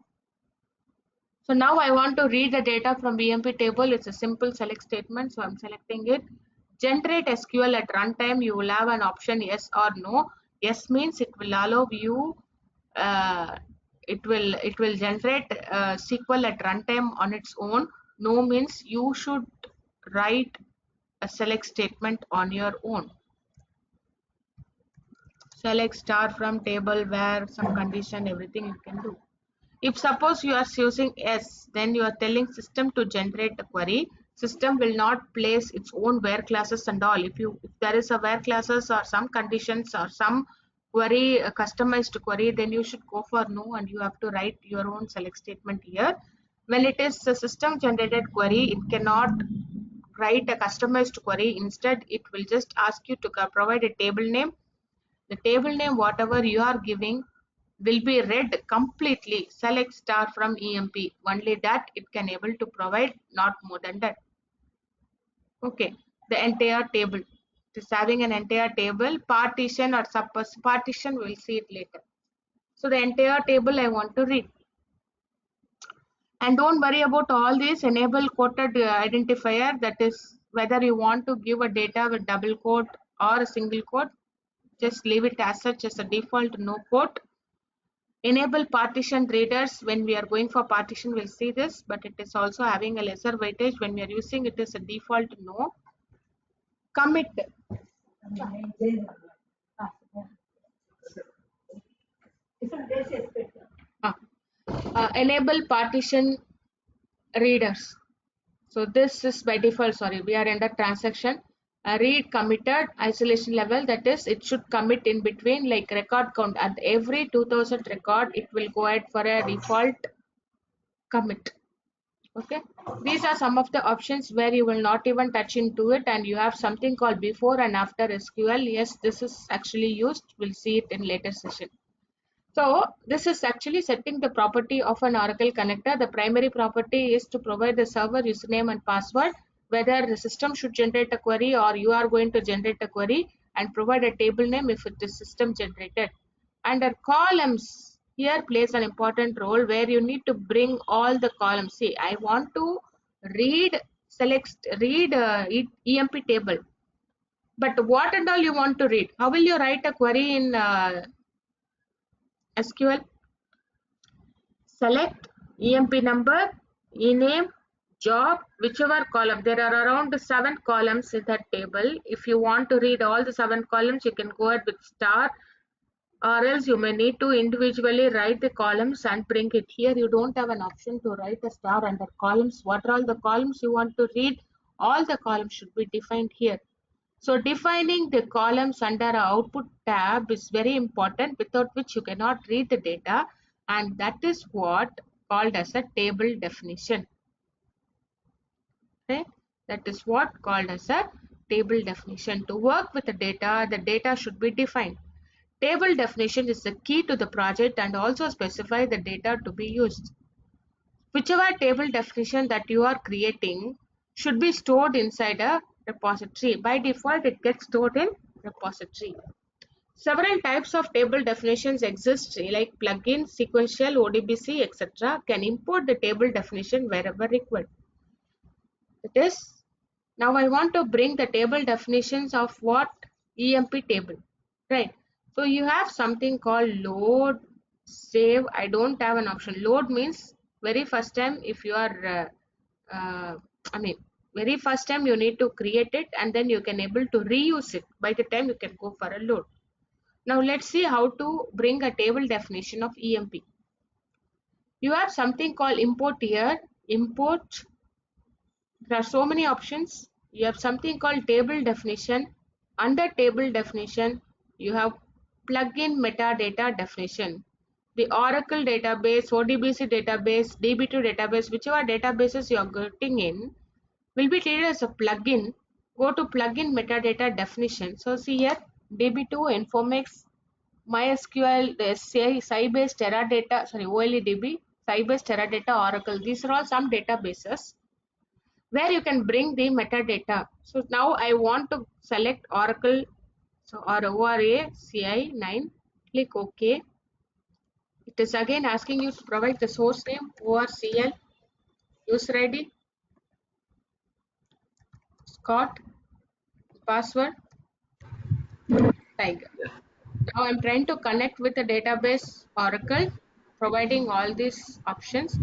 So now I want to read the data from BMP table. It's a simple select statement. So I'm selecting it. Generate SQL at runtime. You will have an option yes or no. Yes means it will allow you. Uh, it will generate SQL at runtime on its own. No means you should write a select statement on your own. select star from table where some condition, everything you can do. If suppose you are using S, then you are telling system to generate the query. System will not place its own where classes and all. If there is a where classes or some conditions or some query, a customized query, then you should go for no and you have to write your own select statement here. When it is a system generated query, it cannot write a customized query. Instead, it will just ask you to provide a table name. The table name, whatever you are giving, will be read completely. Select star from EMP. Only that it can able to provide, not more than that. Okay, the entire table. It is having an entire table, partition or sub partition, we'll see it later. So the entire table I want to read. And don't worry about all these. Enable quoted identifier, that is whether you want to give a data with double quote or a single quote. Just leave it as such as a default no quote. Enable partition readers. When we are going for partition, we'll see this, but it is also having a lesser weightage. When we are using it is a default no. Commit. Enable partition readers. So this is by default, sorry, we are under transaction. Read committed isolation level, that is it should commit in between, like record count at every 2000 record it will go ahead for a default commit. Okay, these are some of the options where you will not even touch into it, and you have something called before and after SQL. Yes, this is actually used, we'll see it in later session. So this is actually setting the property of an Oracle connector. The primary property is to provide the server username and password, whether the system should generate a query or you are going to generate a query, and provide a table name if it is system generated. Under columns, here plays an important role where you need to bring all the columns. See, I want to read EMP table. But what and all you want to read? How will you write a query in SQL? Select EMP number, ename, job, whichever column. There are around 7 columns in that table. If you want to read all the 7 columns, you can go ahead with star, or else you may need to individually write the columns and bring it here. You don't have an option to write a star under columns. What are all the columns you want to read? All the columns should be defined here. So defining the columns under our output tab is very important, without which you cannot read the data, and that is what called as a table definition. Okay? That is what called as a table definition. To work with the data should be defined. Table definition is the key to the project and also specify the data to be used. Whichever table definition that you are creating should be stored inside a repository. By default, it gets stored in repository. Several types of table definitions exist, like plugin, sequential, ODBC, etc. Can import the table definition wherever required. That is, now I want to bring the table definitions of what? EMP table, right? So you have something called load, save. I don't have an option. Load means very first time if you are, I mean, very first time you need to create it and then you can able to reuse it. By the time you can go for a load. Now let's see how to bring a table definition of EMP. You have something called import here. Import. There are so many options. You have something called table definition. Under table definition, you have plugin metadata definition. The Oracle database, ODBC database, DB2 database, whichever databases you are getting in, will be treated as a plugin. Go to plugin metadata definition. So see here, DB2, Informix, MySQL, the Sybase, Teradata, sorry, OLEDB, Sybase, Teradata, Oracle. These are all some databases where you can bring the metadata. So now I want to select Oracle, so ORA CI9, click OK. It is again asking you to provide the source name, ORCL, user ID, Scott, password, Tiger. Now I'm trying to connect with the database Oracle, providing all these options.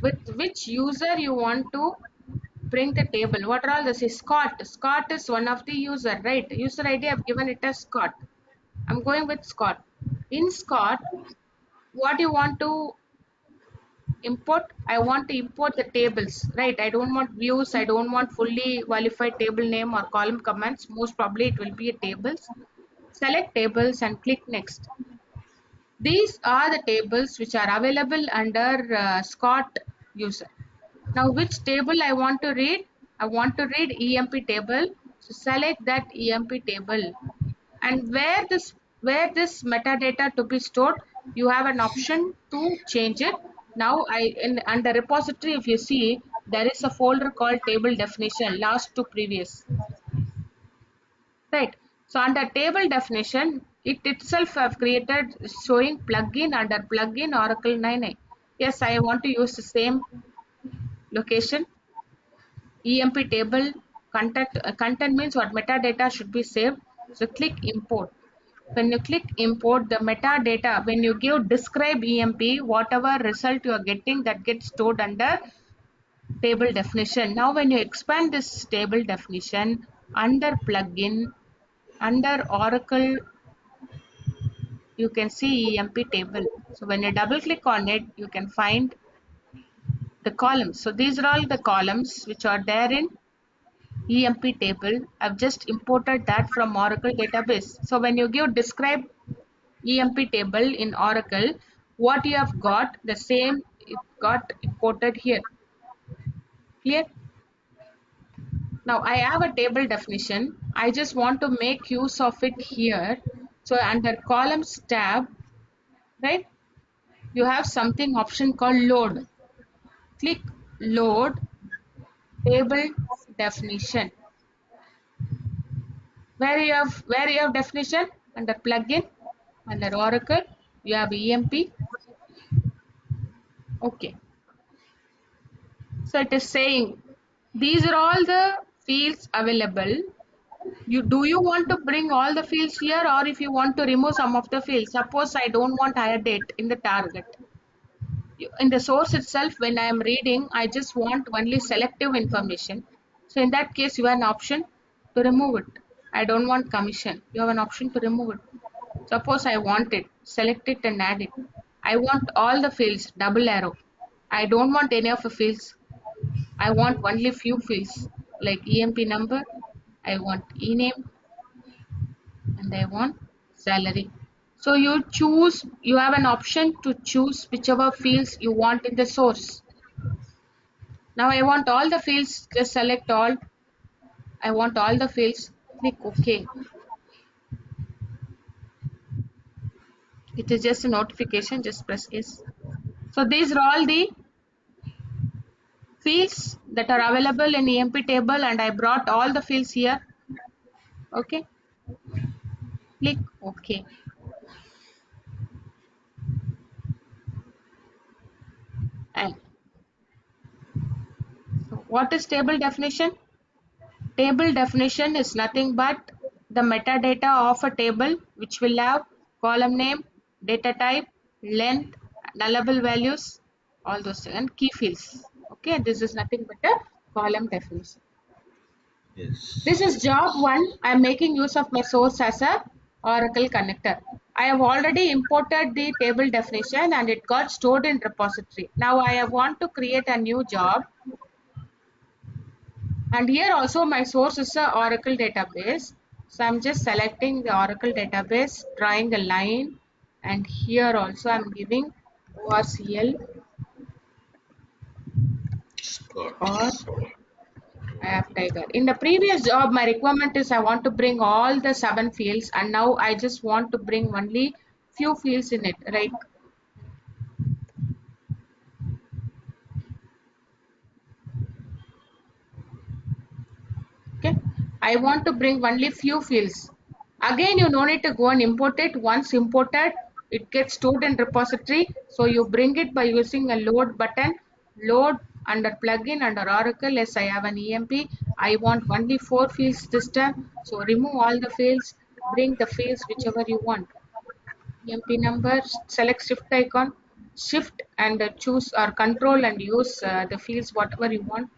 With which user you want to bring the table? What are all this? Is Scott. Scott is one of the user, right? User ID I've given it as Scott. I'm going with Scott. In Scott, what you want to import? I want to import the tables, right? I don't want views. I don't want fully qualified table name or column comments. Most probably it will be a tables. Select tables and click next. These are the tables which are available under Scott user. Now which table I want to read? I want to read EMP table. So select that EMP table. And where this metadata to be stored, you have an option to change it. Now under repository, if you see, there is a folder called table definition, last to previous. Right. So under table definition, it itself have created showing plugin under plugin Oracle 9. Yes, I want to use the same location. EMP table content means what metadata should be saved. So click import. When you click import the metadata, when you give describe EMP, whatever result you are getting, that gets stored under table definition. Now when you expand this table definition under plugin, under Oracle, you can see EMP table. So when you double click on it, you can find the columns. So these are all the columns which are there in EMP table. I've just imported that from Oracle database. So when you give describe EMP table in Oracle, what you have got, the same it got imported here. Clear? Now I have a table definition. I just want to make use of it here. So under columns tab, right, you have something option called load. Click load table definition. Where you have definition under plugin, under Oracle, you have EMP. Okay. So it is saying these are all the fields available. Do you want to bring all the fields here, or if you want to remove some of the fields? Suppose I don't want hire date in the target. In the source itself, when I am reading, I just want only selective information. So in that case, you have an option to remove it. I don't want commission. You have an option to remove it. Suppose I want it, select it and add it. I want all the fields, double arrow. I don't want any of the fields. I want only few fields like EMP number. I want e-name and I want salary. So you have an option to choose whichever fields you want in the source. Now I want all the fields, just select all. I want all the fields, click OK. It is just a notification, just press yes. So these are all the fields that are available in EMP table, and I brought all the fields here. Okay, click OK. And so what is table definition? Table definition is nothing but the metadata of a table which will have column name, data type, length, nullable values, all those things, and key fields. Okay, this is nothing but a column definition. Yes. This is job 1. I am making use of my source as a Oracle connector. I have already imported the table definition and it got stored in repository. Now I want to create a new job. And here also my source is a Oracle database. So I'm just selecting the Oracle database, drawing a line, and here also I'm giving ORCL Scott. or I have tiger. In the previous job, my requirement is I want to bring all the 7 fields, and now I just want to bring only few fields in it, right? Okay. I want to bring only few fields. Again, you no need to go and import it. Once imported, it gets stored in repository. So you bring it by using a load button. Load under plugin under Oracle. Yes, I have an EMP. I want only 4 fields this time. So remove all the fields. Bring the fields whichever you want. EMP number. Select shift icon. Shift and choose or control and use the fields whatever you want.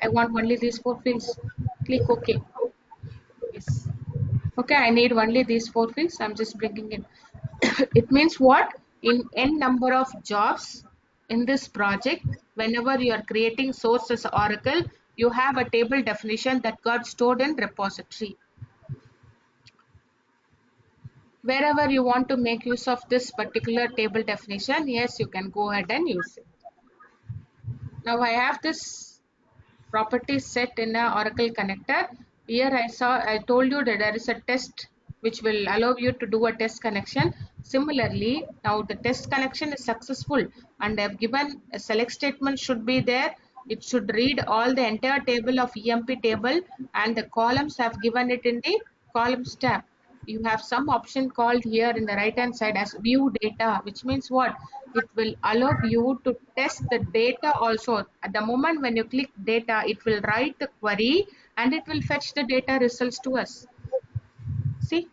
I want only these 4 fields. Click OK. Yes. Okay, I need only these 4 fields. I'm just bringing it. It means what? In n number of jobs in this project, whenever you are creating source as Oracle, you have a table definition that got stored in repository. Wherever you want to make use of this particular table definition, yes, you can go ahead and use it. Now I have this property set in a Oracle connector. Here I told you that there is a test which will allow you to do a test connection. Similarly, now the test connection is successful and I've given a select statement should be there. It should read all the entire table of EMP table and the columns have given it in the columns tab. You have some option called here in the right hand side as view data, which means what? It will allow you to test the data also. At the moment when you click data, it will write the query and it will fetch the data results to us. See?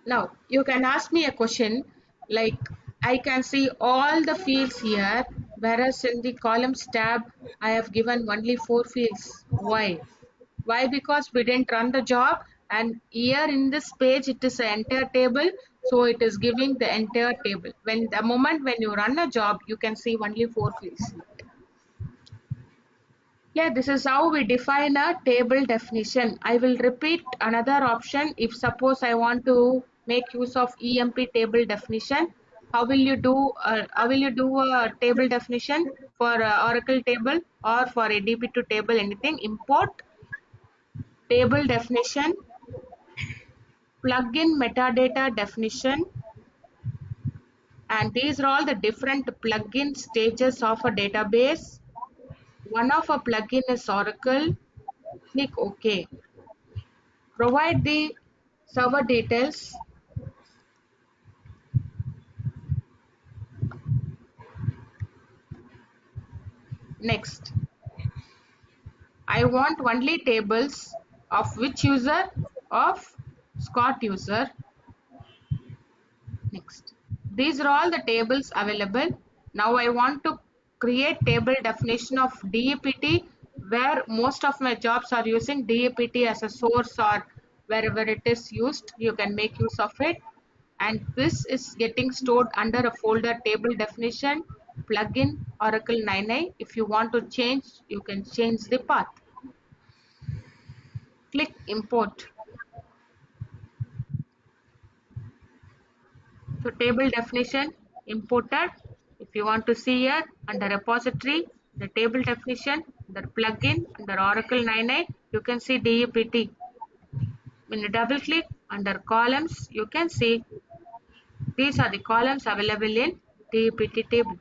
Now you can ask me a question like I can see all the fields here, whereas in the columns tab, I have given only 4 fields. Why? Why? Because we didn't run the job and here in this page it is an entire table, so it is giving the entire table. When the moment when you run a job, you can see only 4 fields. Yeah, this is how we define a table definition. I will repeat another option if suppose I want to make use of EMP table definition. How will you do a table definition for Oracle table or for a DB2 table anything? Import table definition, plug in metadata definition, and these are all the different plugin stages of a database. One of a plugin is Oracle. Click OK. Provide the server details. Next, I want only tables of which user? Of Scott user. Next, these are all the tables available. Now I want to create table definition of DEPT where most of my jobs are using DEPT as a source or wherever it is used, you can make use of it. And this is getting stored under a folder table definition plugin Oracle 9i. If you want to change, you can change the path. Click import. So table definition imported. If you want to see here under repository, the table definition, the plugin under Oracle 9.8, you can see DEPT. When you double click under columns, you can see these are the columns available in DEPT table.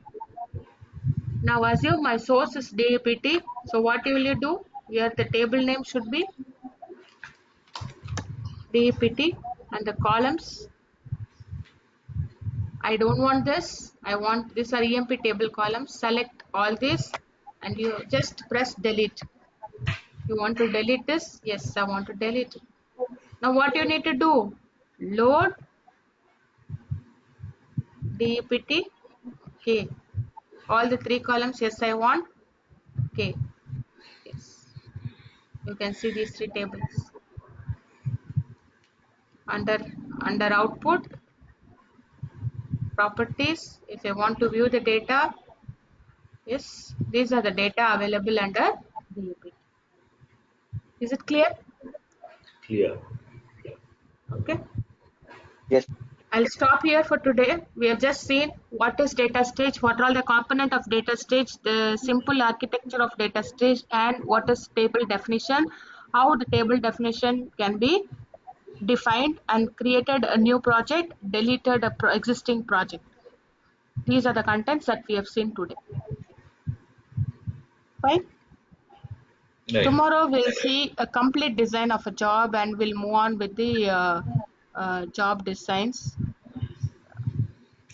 Now assume my source is DEPT. So what will you do? Here the table name should be DEPT and the columns. I don't want this. I want this are EMP table columns. Select all this and you just press delete. You want to delete this? Yes, I want to delete it. Now what you need to do? Load DEPT. Okay. All the 3 columns. Yes, I want. Okay. Yes. You can see these 3 tables. Under output, properties. If I want to view the data, yes, these are the data available under DEPT. Is it clear? Clear. Okay. Yes. I'll stop here for today. We have just seen what is data stage, what are all the component of data stage, the simple architecture of data stage, and what is table definition, how the table definition can be defined and created a new project, deleted a existing project. These are the contents that we have seen today. Fine. Right. Tomorrow we'll see a complete design of a job and we'll move on with the job designs.